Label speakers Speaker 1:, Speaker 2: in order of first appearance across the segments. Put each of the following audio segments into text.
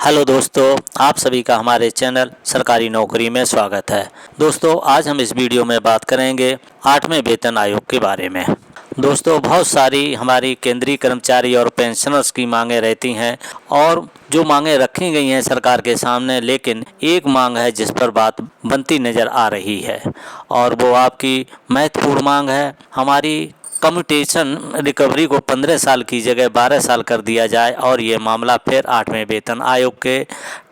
Speaker 1: Hello दोस्तों, आप सभी का हमारे चैनल सरकारी नौकरी में स्वागत है। दोस्तों, आज हम इस वीडियो में बात करेंगे 8वें वेतन आयोग के बारे में। दोस्तों, बहुत सारी हमारी केंद्रीय कर्मचारी और पेंशनर्स की मांगें रहती हैं और जो मांगें रखी गई हैं सरकार के सामने, लेकिन एक मांग है जिस पर बात बनती नज़र आ रही है और वो आपकी महत्वपूर्ण मांग है। हमारी कम्यूटेशन रिकवरी को 15 साल की जगह 12 साल कर दिया जाए और ये मामला फिर 8वें वेतन आयोग के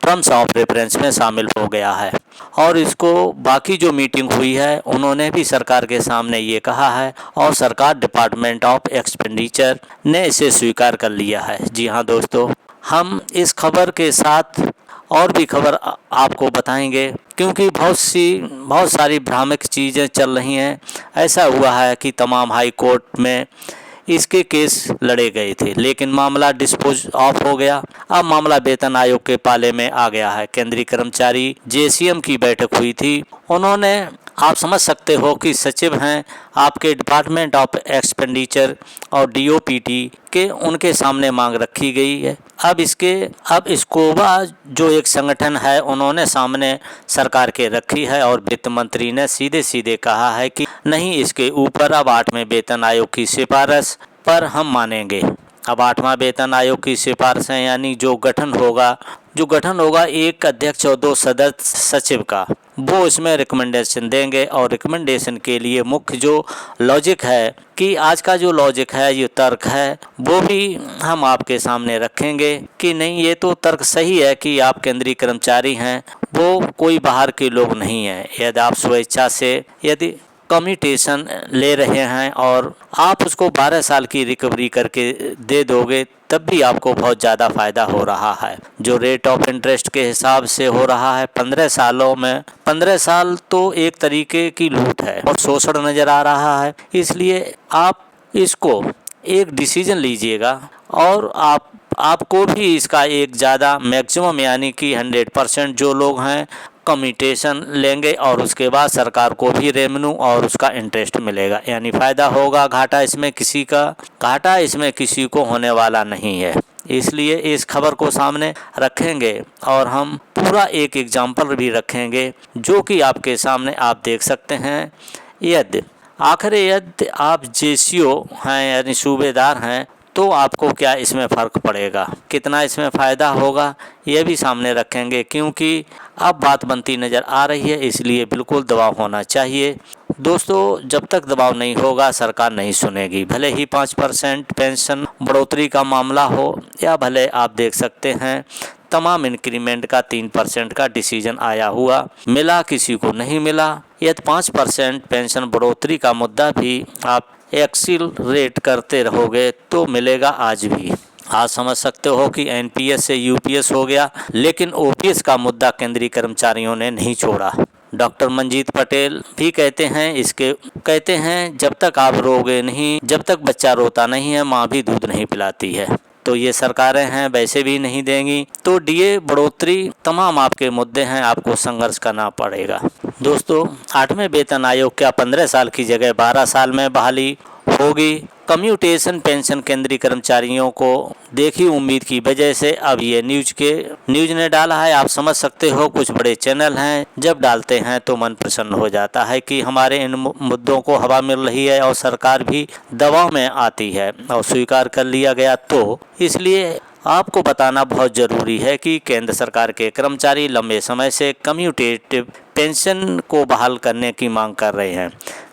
Speaker 1: टर्म्स ऑफ रेफरेंस में शामिल हो गया है। और इसको बाकी जो मीटिंग हुई है उन्होंने भी सरकार के सामने ये कहा है और सरकार डिपार्टमेंट ऑफ एक्सपेंडिचर ने इसे स्वीकार कर लिया है। जी हाँ दोस्तों, हम इस खबर के साथ और भी खबर आपको बताएंगे क्योंकि बहुत सारी भ्रामक चीज़ें चल रही हैं। ऐसा हुआ है कि तमाम हाई कोर्ट में इसके केस लड़े गए थे, लेकिन मामला डिस्पोज ऑफ हो गया। अब मामला वेतन आयोग के पाले में आ गया है। केंद्रीय कर्मचारी जेसीएम की बैठक हुई थी। उन्होंने, आप समझ सकते हो कि सचिव हैं आपके डिपार्टमेंट ऑफ एक्सपेंडिचर और डीओपीटी के, उनके सामने मांग रखी गई है। अब स्कोबा जो एक संगठन है उन्होंने सामने सरकार के रखी है और वित्त मंत्री ने सीधे सीधे कहा है कि नहीं, इसके ऊपर अब 8वें वेतन आयोग की सिफारिश पर हम मानेंगे। अब 8वां वेतन आयोग की सिफारिशें यानी जो गठन होगा एक अध्यक्ष और 2 सदस्य सचिव का, वो इसमें रिकमेंडेशन देंगे और रिकमेंडेशन के लिए मुख्य जो लॉजिक है कि आज का जो लॉजिक है, ये तर्क है, वो भी हम आपके सामने रखेंगे कि नहीं, ये तो तर्क सही है कि आप केंद्रीय कर्मचारी हैं, वो कोई बाहर के लोग नहीं हैं। यदि आप स्वेच्छा से यदि कम्यूटेशन ले रहे हैं और आप उसको 12 साल की रिकवरी करके दे दोगे, तब भी आपको बहुत ज़्यादा फ़ायदा हो रहा है। जो रेट ऑफ इंटरेस्ट के हिसाब से हो रहा है 15 सालों में, 15 साल तो एक तरीके की लूट है और शोषण नज़र आ रहा है। इसलिए आप इसको एक डिसीजन लीजिएगा और आपको भी इसका एक ज़्यादा मैक्सिमम यानी कि 100% जो लोग हैं कम्यूटेशन लेंगे और उसके बाद सरकार को भी रेवेन्यू और उसका इंटरेस्ट मिलेगा, यानी फ़ायदा होगा। घाटा इसमें किसी को होने वाला नहीं है। इसलिए इस खबर को सामने रखेंगे और हम पूरा एक एग्जाम्पल भी रखेंगे जो कि आपके सामने आप देख सकते हैं। यदि आप जेसीओ हैं यानी सूबेदार हैं तो आपको क्या इसमें फ़र्क पड़ेगा, कितना इसमें फ़ायदा होगा, ये भी सामने रखेंगे क्योंकि अब बात बनती नज़र आ रही है। इसलिए बिल्कुल दबाव होना चाहिए। दोस्तों, जब तक दबाव नहीं होगा सरकार नहीं सुनेगी। भले ही 5% पेंशन बढ़ोतरी का मामला हो या भले आप देख सकते हैं तमाम इंक्रीमेंट का 3% का डिसीजन आया हुआ, मिला किसी को नहीं मिला। यदि 5% पेंशन बढ़ोतरी का मुद्दा भी आप एक्सीलरेट करते रहोगे तो मिलेगा आज भी। आज समझ सकते हो कि एनपीएस से यूपीएस हो गया, लेकिन ओपीएस का मुद्दा केंद्रीय कर्मचारियों ने नहीं छोड़ा। डॉक्टर मंजीत पटेल भी कहते हैं जब तक आप रोगे नहीं, जब तक बच्चा रोता नहीं है, माँ भी दूध नहीं पिलाती है। तो ये सरकारें हैं, वैसे भी नहीं देंगी। तो डीए बढ़ोतरी, तमाम आपके मुद्दे हैं, आपको संघर्ष करना पड़ेगा। दोस्तों, 8वें वेतन आयोग क्या 15 साल की जगह 12 साल में बहाली होगी? कम्यूटेशन पेंशन केंद्रीय कर्मचारियों को देखी उम्मीद की वजह से अब ये न्यूज ने डाला है। आप समझ सकते हो कुछ बड़े चैनल हैं, जब डालते हैं तो मन प्रसन्न हो जाता है कि हमारे इन मुद्दों को हवा मिल रही है और सरकार भी दबाव में आती है और स्वीकार कर लिया गया। तो इसलिए आपको बताना बहुत ज़रूरी है कि केंद्र सरकार के कर्मचारी लंबे समय से कम्यूटेटिव पेंशन को बहाल करने की मांग कर रहे हैं।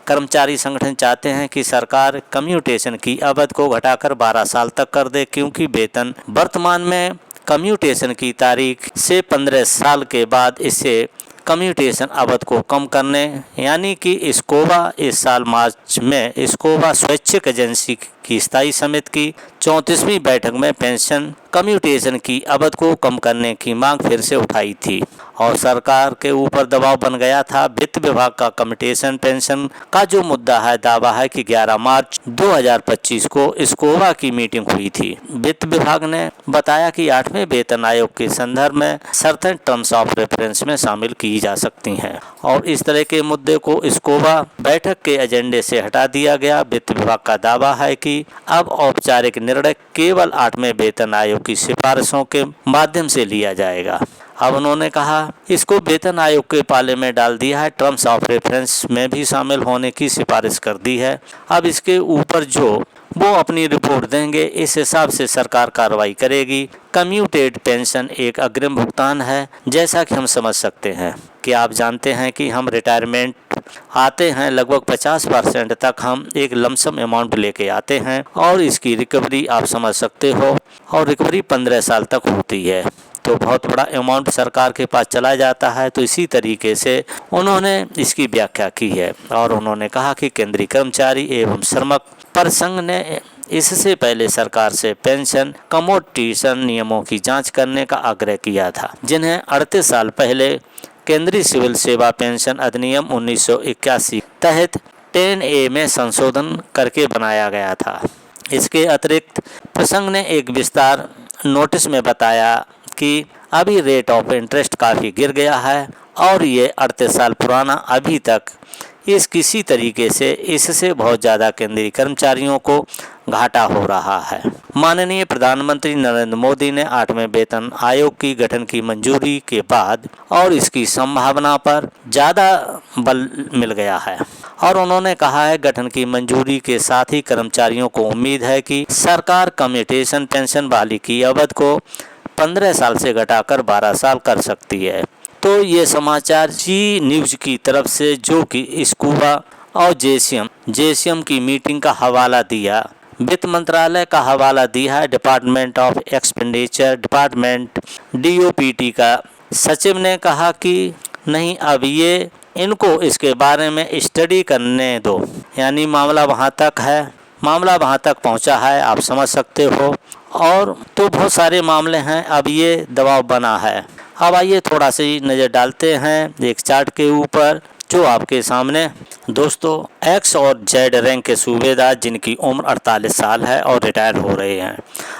Speaker 1: कर्मचारी संगठन चाहते हैं कि सरकार कम्यूटेशन की अवधि को घटाकर 12 साल तक कर दे, क्योंकि वेतन वर्तमान में कम्यूटेशन की तारीख से 15 साल के बाद इससे कम्यूटेशन अवधि को कम करने, यानी कि स्कोबा इस साल मार्च में स्कोबा स्वैच्छिक एजेंसी की स्थायी समिति की 34वीं बैठक में पेंशन कम्यूटेशन की अवधि को कम करने की मांग फिर से उठाई थी और सरकार के ऊपर दबाव बन गया था। वित्त विभाग का कम्यूटेशन पेंशन का जो मुद्दा है, दावा है कि 11 मार्च 2025 को स्कोबा की मीटिंग हुई थी। वित्त विभाग ने बताया कि 8वें वेतन आयोग के संदर्भ में शर्तें टर्म्स ऑफ रेफरेंस में शामिल की जा सकती हैं और इस तरह के मुद्दे को स्कोबा बैठक के एजेंडे से हटा दिया गया। वित्त विभाग का दावा है कि कि अब औपचारिक निर्णय केवल 8वें वेतन आयोग की सिफारिशों के माध्यम से लिया जाएगा। अब उन्होंने कहा इसको वेतन आयोग के पाले में डाल दिया है, टर्म्स ऑफ रेफरेंस में भी शामिल होने की सिफारिश कर दी है। अब इसके ऊपर जो वो अपनी रिपोर्ट देंगे, इस हिसाब से सरकार कार्रवाई करेगी। कम्यूटेड पेंशन एक अग्रिम भुगतान है, जैसा कि हम समझ सकते हैं कि आप जानते हैं कि हम रिटायरमेंट आते हैं लगभग 50% तक हम एक लमसम अमाउंट लेके आते हैं और इसकी रिकवरी आप समझ सकते हो, और रिकवरी 15 साल तक होती है, तो बहुत बड़ा अमाउंट सरकार के पास चला जाता है। तो इसी तरीके से उन्होंने इसकी व्याख्या की है और उन्होंने कहा कि केंद्रीय कर्मचारी एवं श्रमिक परिसंघ ने इससे पहले सरकार से पेंशन कमोटेशन नियमों की जांच करने का आग्रह किया था, जिन्हें 38 साल पहले केंद्रीय सिविल सेवा पेंशन अधिनियम 1981 तहत 10A में संशोधन करके बनाया गया था। इसके अतिरिक्त प्रसंघ ने एक विस्तार नोटिस में बताया कि अभी रेट ऑफ इंटरेस्ट काफ़ी गिर गया है और ये 38 साल पुराना अभी तक इस किसी तरीके से इससे बहुत ज़्यादा केंद्रीय कर्मचारियों को घाटा हो रहा है। माननीय प्रधानमंत्री नरेंद्र मोदी ने 8वें वेतन आयोग की गठन की मंजूरी के बाद और इसकी संभावना पर ज़्यादा बल मिल गया है और उन्होंने कहा है गठन की मंजूरी के साथ ही कर्मचारियों को उम्मीद है कि सरकार कम्यूटेशन पेंशन बहाली की अवधि को 15 साल से घटाकर 12 साल कर सकती है। तो ये समाचार जी न्यूज़ की तरफ से, जो कि स्कूबा और जेसीएम की मीटिंग का हवाला दिया, वित्त मंत्रालय का हवाला दिया है, department of expenditure department DOPT का सचिव ने कहा कि नहीं, अब ये इनको इसके बारे में स्टडी करने दो, यानी मामला वहाँ तक पहुँचा है, आप समझ सकते हो। और तो बहुत सारे मामले हैं, अब ये दबाव बना है। अब आइए थोड़ा सा नज़र डालते हैं एक चार्ट के ऊपर जो आपके सामने। दोस्तों, X और Z रैंक के सूबेदार जिनकी उम्र 48 साल है और रिटायर हो रहे हैं।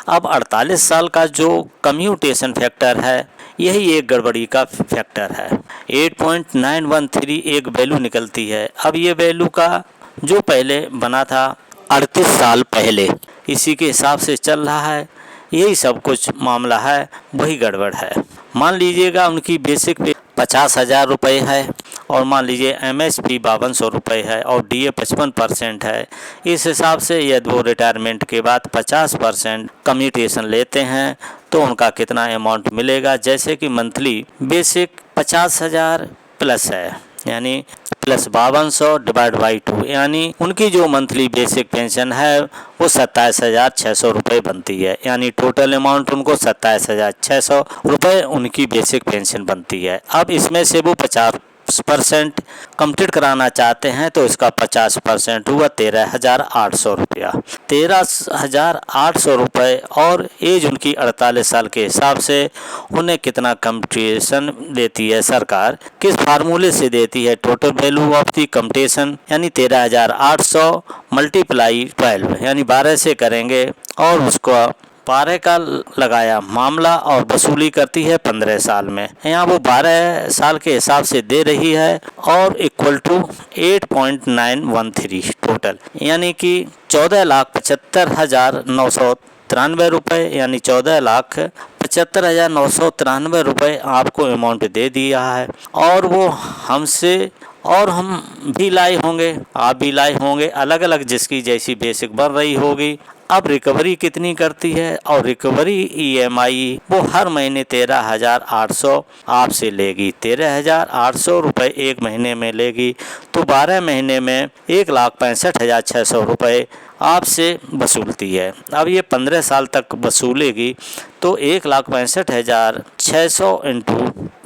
Speaker 1: अब 48 साल का जो कम्यूटेशन फैक्टर है, यही एक गड़बड़ी का फैक्टर है। 8.913 एक वैल्यू निकलती है। अब ये वैल्यू का जो पहले बना था 38 साल पहले, इसी के हिसाब से चल रहा है। यही सब कुछ मामला है, वही गड़बड़ है। मान लीजिएगा उनकी बेसिक पे 50,000 रुपये है और मान लीजिए MSP 5200 रुपये है और DA 55% है। इस हिसाब से यदि वो रिटायरमेंट के बाद 50% कम्यूटेशन लेते हैं तो उनका कितना अमाउंट मिलेगा। जैसे कि मंथली बेसिक 50,000 प्लस है, यानी प्लस 5200 डिवाइड बाई 2, यानी उनकी जो मंथली बेसिक पेंशन है वो 27,600 रुपये बनती है। यानी टोटल अमाउंट उनको 27,600 रुपये उनकी बेसिक पेंशन बनती है। अब इसमें से वो 50% कंप्लीट कराना चाहते हैं तो इसका 50% हुआ 13,800 रुपया। 13,800 रुपये और एज उनकी 48 साल के हिसाब से उन्हें कितना कम्यूटेशन देती है सरकार, किस फार्मूले से देती है। Total value of the commutation यानी 13,800 मल्टीप्लाई 12 यानी 12 से करेंगे और उसको 12 का लगाया मामला और वसूली करती है 15 साल में। यहाँ वो 12 साल के हिसाब से दे रही है और इक्वल टू 8.913 टोटल, यानी कि 14,75,993 रुपये, यानी 14,75,993 रुपये आपको अमाउंट दे दिया है। और वो हमसे और हम भी लाए होंगे, आप भी लाए होंगे, अलग अलग जिसकी जैसी बेसिक बढ़ रही होगी। अब रिकवरी कितनी करती है और रिकवरी EMI वो हर महीने 13,800 आपसे लेगी। 13,800 रुपये एक महीने में लेगी तो 12 महीने में 1,65,600 रुपये आपसे वसूलती है। अब ये 15 साल तक वसूलेगी तो 1,65,600 इंटू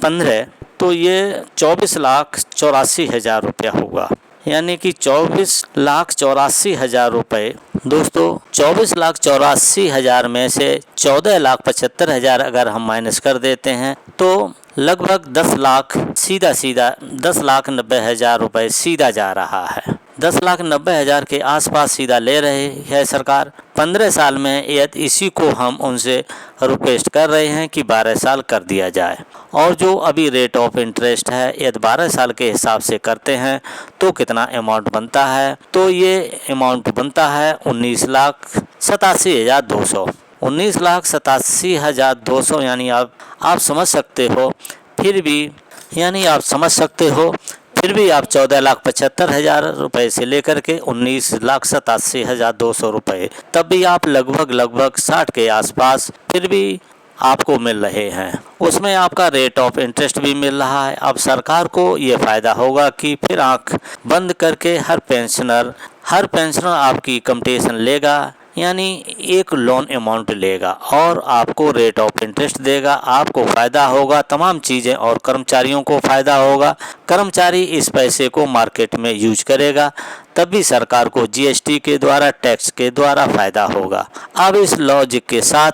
Speaker 1: 15 तो ये 24,84,000 रुपया होगा, यानी कि 24,84,000 रुपये। दोस्तों, 24,84,000 में से 14,75,000 अगर हम माइनस कर देते हैं तो लगभग 10 लाख सीधा 10,90,000 रुपये सीधा जा रहा है। 10,90,000 के आसपास सीधा ले रही है सरकार 15 साल में। यदि इसी को हम उनसे रिक्वेस्ट कर रहे हैं कि 12 साल कर दिया जाए। और जो अभी रेट ऑफ इंटरेस्ट है, यदि 12 साल के हिसाब से करते हैं तो कितना अमाउंट बनता है, तो ये अमाउंट बनता है 19,87,200। 19,87,200 यानी आप समझ सकते हो, फिर भी आप 14,75,000 रुपये से लेकर के 19,87,200 रुपये, तब भी आप लगभग 60 के आसपास फिर भी आपको मिल रहे हैं। उसमें आपका रेट ऑफ इंटरेस्ट भी मिल रहा है। अब सरकार को ये फ़ायदा होगा कि फिर आंख बंद करके हर पेंशनर आपकी कंपटीशन लेगा, यानी एक लोन अमाउंट लेगा और आपको रेट ऑफ इंटरेस्ट देगा। आपको फ़ायदा होगा, तमाम चीज़ें, और कर्मचारियों को फ़ायदा होगा। कर्मचारी इस पैसे को मार्केट में यूज करेगा, तभी सरकार को जीएसटी के द्वारा, टैक्स के द्वारा फ़ायदा होगा। अब इस लॉजिक के साथ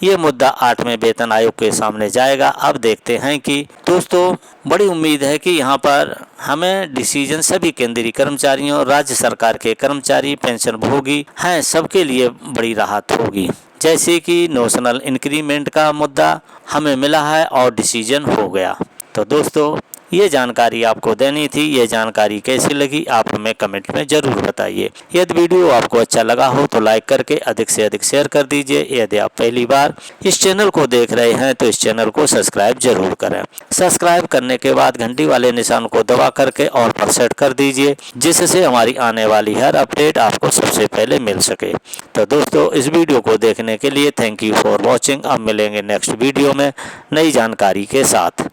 Speaker 1: ये मुद्दा 8वें वेतन आयोग के सामने जाएगा। अब देखते हैं कि दोस्तों, बड़ी उम्मीद है कि यहाँ पर हमें डिसीजन सभी केंद्रीय कर्मचारियों, राज्य सरकार के कर्मचारी, पेंशन भोगी हैं, सबके लिए बड़ी राहत होगी। जैसे कि नोशनल इंक्रीमेंट का मुद्दा हमें मिला है और डिसीजन हो गया। तो दोस्तों, ये जानकारी आपको देनी थी। ये जानकारी कैसी लगी आप हमें कमेंट में ज़रूर बताइए। यदि वीडियो आपको अच्छा लगा हो तो लाइक करके अधिक से अधिक शेयर कर दीजिए। यदि आप पहली बार इस चैनल को देख रहे हैं तो इस चैनल को सब्सक्राइब जरूर करें। सब्सक्राइब करने के बाद घंटी वाले निशान को दबा करके और पर सेट कर दीजिए, जिससे हमारी आने वाली हर अपडेट आपको सबसे पहले मिल सके। तो दोस्तों, इस वीडियो को देखने के लिए थैंक यू फॉर वॉचिंग। अब मिलेंगे नेक्स्ट वीडियो में नई जानकारी के साथ।